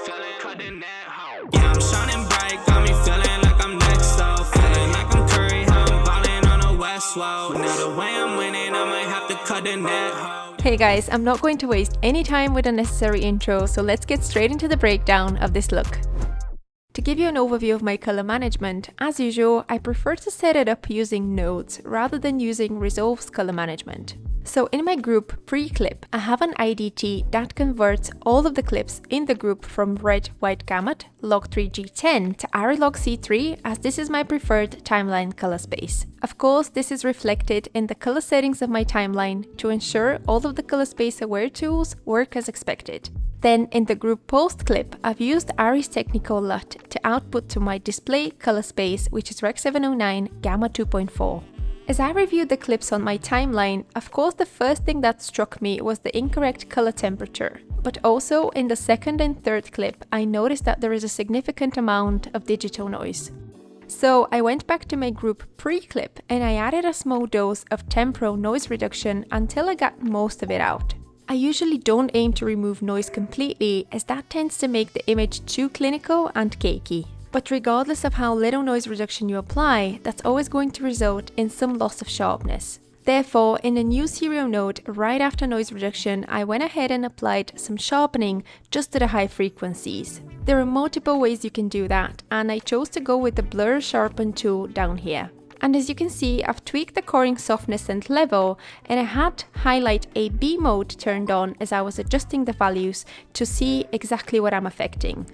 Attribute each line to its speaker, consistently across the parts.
Speaker 1: feeling cutting that hoe. Yeah, I'm shining bright, got me feeling like I'm next up. Feeling like I'm Curry, how I'm ballin' on a West Wall. Now the way I'm winning, I might have to cut the net hoe.
Speaker 2: Hey guys, I'm not going to waste any time with unnecessary intro, so let's get straight into the breakdown of this look. To give you an overview of my color management, as usual, I prefer to set it up using nodes rather than using Resolve's color management. So in my group pre-clip, I have an IDT that converts all of the clips in the group from red, white gamut, log3g10 to Arilog C3, as this is my preferred timeline color space. Of course, this is reflected in the color settings of my timeline to ensure all of the color space aware tools work as expected. Then in the group post clip, I've used Ari's Technical LUT to output to my display color space, which is Rec 709 Gamma 2.4. As I reviewed the clips on my timeline, of course the first thing that struck me was the incorrect color temperature. But also in the second and third clip, I noticed that there is a significant amount of digital noise. So I went back to my group pre-clip and I added a small dose of temporal noise reduction until I got most of it out. I usually don't aim to remove noise completely, as that tends to make the image too clinical and cakey. But regardless of how little noise reduction you apply, that's always going to result in some loss of sharpness. Therefore, in the new serial node, right after noise reduction, I went ahead and applied some sharpening just to the high frequencies. There are multiple ways you can do that, and I chose to go with the blur sharpen tool down here. And as you can see, I've tweaked the coring softness and level, and I had highlight AB mode turned on as I was adjusting the values to see exactly what I'm affecting.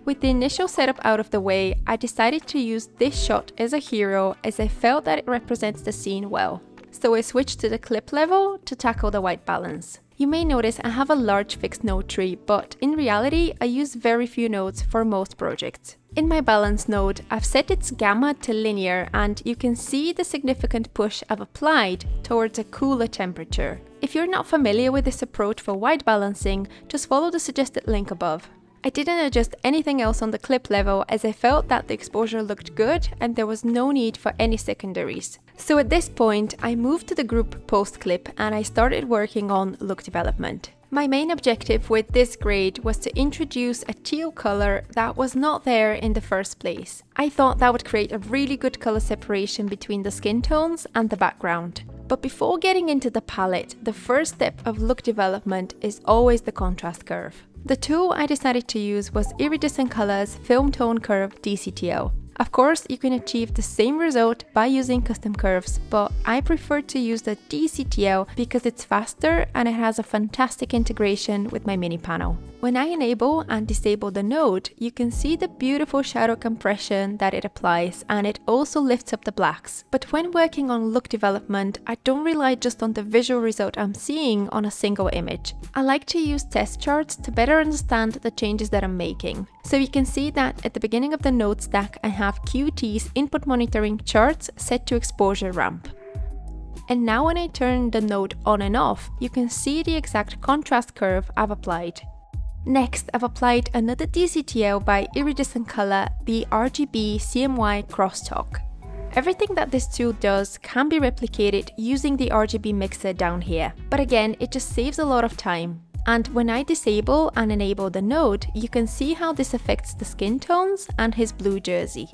Speaker 2: With the initial setup out of the way, I decided to use this shot as a hero as I felt that it represents the scene well. So I switched to the clip level to tackle the white balance. You may notice I have a large fixed node tree, but in reality I use very few nodes for most projects. In my balance node, I've set its gamma to linear, and you can see the significant push I've applied towards a cooler temperature. If you're not familiar with this approach for white balancing, just follow the suggested link above. I didn't adjust anything else on the clip level as I felt that the exposure looked good and there was no need for any secondaries. So at this point, I moved to the group post clip and I started working on look development. My main objective with this grade was to introduce a teal color that was not there in the first place. I thought that would create a really good color separation between the skin tones and the background. But before getting into the palette, the first step of look development is always the contrast curve. The tool I decided to use was Iridescent Colors Film Tone Curve DCTL. Of course, you can achieve the same result by using custom curves, but I prefer to use the DCTL because it's faster and it has a fantastic integration with my mini panel. When I enable and disable the node, you can see the beautiful shadow compression that it applies, and it also lifts up the blacks. But when working on look development, I don't rely just on the visual result I'm seeing on a single image. I like to use test charts to better understand the changes that I'm making. So you can see that at the beginning of the node stack, I have QT's input monitoring charts set to exposure ramp. And now when I turn the node on and off, you can see the exact contrast curve I've applied. Next, I've applied another DCTL by Iridescent Color, the RGB CMY Crosstalk. Everything that this tool does can be replicated using the RGB mixer down here, but again, it just saves a lot of time. And when I disable and enable the node, you can see how this affects the skin tones and his blue jersey.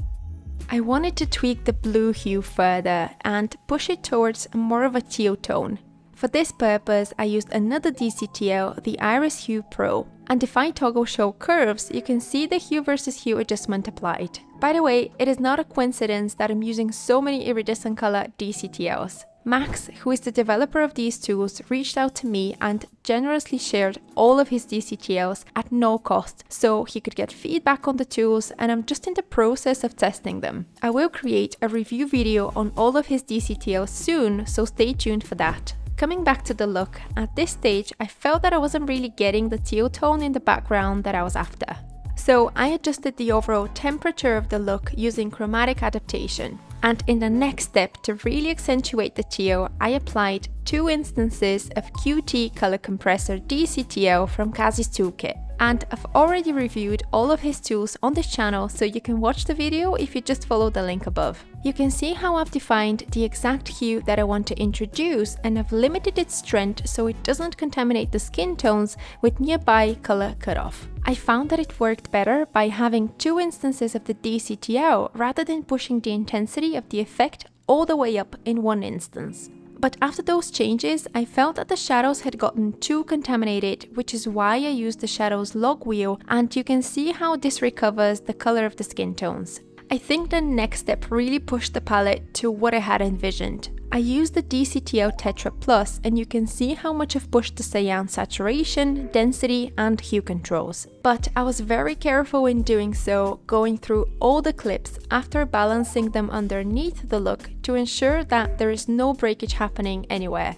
Speaker 2: I wanted to tweak the blue hue further and push it towards more of a teal tone. For this purpose, I used another DCTL, the Iris Hue Pro. And if I toggle show curves, you can see the hue versus hue adjustment applied. By the way, it is not a coincidence that I'm using so many iridescent color DCTLs. Max, who is the developer of these tools, reached out to me and generously shared all of his DCTLs at no cost, so he could get feedback on the tools, and I'm just in the process of testing them. I will create a review video on all of his DCTLs soon, so stay tuned for that. Coming back to the look, at this stage I felt that I wasn't really getting the teal tone in the background that I was after. So I adjusted the overall temperature of the look using chromatic adaptation. And in the next step, to really accentuate the teal, I applied 2 instances of QT Color Compressor DCTL from Kazi's toolkit. And I've already reviewed all of his tools on this channel, so you can watch the video if you just follow the link above. You can see how I've defined the exact hue that I want to introduce, and I've limited its strength so it doesn't contaminate the skin tones with nearby color cutoff. I found that it worked better by having 2 instances of the DCTL rather than pushing the intensity of the effect all the way up in one instance. But after those changes, I felt that the shadows had gotten too contaminated, which is why I used the shadows log wheel, and you can see how this recovers the color of the skin tones. I think the next step really pushed the palette to what I had envisioned. I used the DCTL Tetra Plus, and you can see how much I've pushed the cyan saturation, density and hue controls. But I was very careful in doing so, going through all the clips after balancing them underneath the look to ensure that there is no breakage happening anywhere.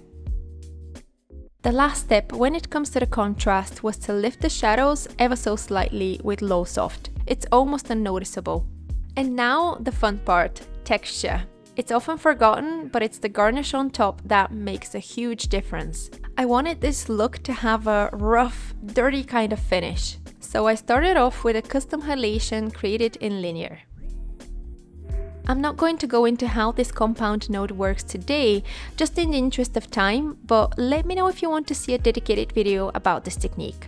Speaker 2: The last step when it comes to the contrast was to lift the shadows ever so slightly with low soft. It's almost unnoticeable. And now the fun part, texture. It's often forgotten, but it's the garnish on top that makes a huge difference. I wanted this look to have a rough, dirty kind of finish. So I started off with a custom halation created in Linear. I'm not going to go into how this compound node works today, just in the interest of time, but let me know if you want to see a dedicated video about this technique.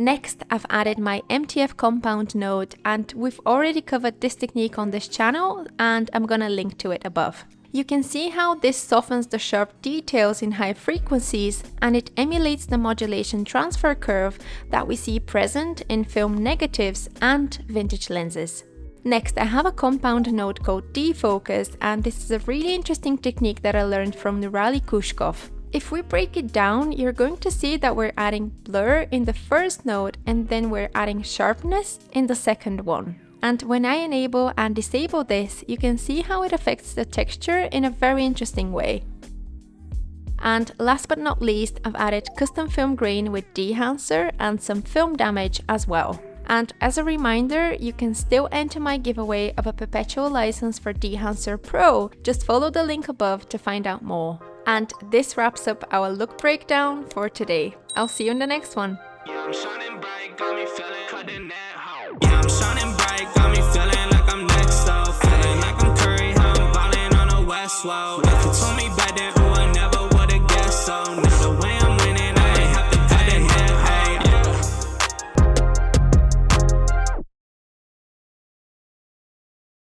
Speaker 2: Next, I've added my MTF compound node, and we've already covered this technique on this channel, and I'm gonna link to it above. You can see how this softens the sharp details in high frequencies, and it emulates the modulation transfer curve that we see present in film negatives and vintage lenses. Next, I have a compound node called defocus, and this is a really interesting technique that I learned from Nurali Kushkov. If we break it down, you're going to see that we're adding blur in the first node and then we're adding sharpness in the second one. And when I enable and disable this, you can see how it affects the texture in a very interesting way. And last but not least, I've added custom film grain with dehancer and some film damage as well. And as a reminder, you can still enter my giveaway of a perpetual license for Dehancer Pro. Just follow the link above to find out more. And this wraps up our look breakdown for today. I'll see you in the next one.
Speaker 1: Yeah, I'm shining bright, got me feeling cutting that hoe. Yeah, I'm shining bright, got me feeling like I'm next up. Feeling like I'm Curry, how I'm ballin' on a West Wall.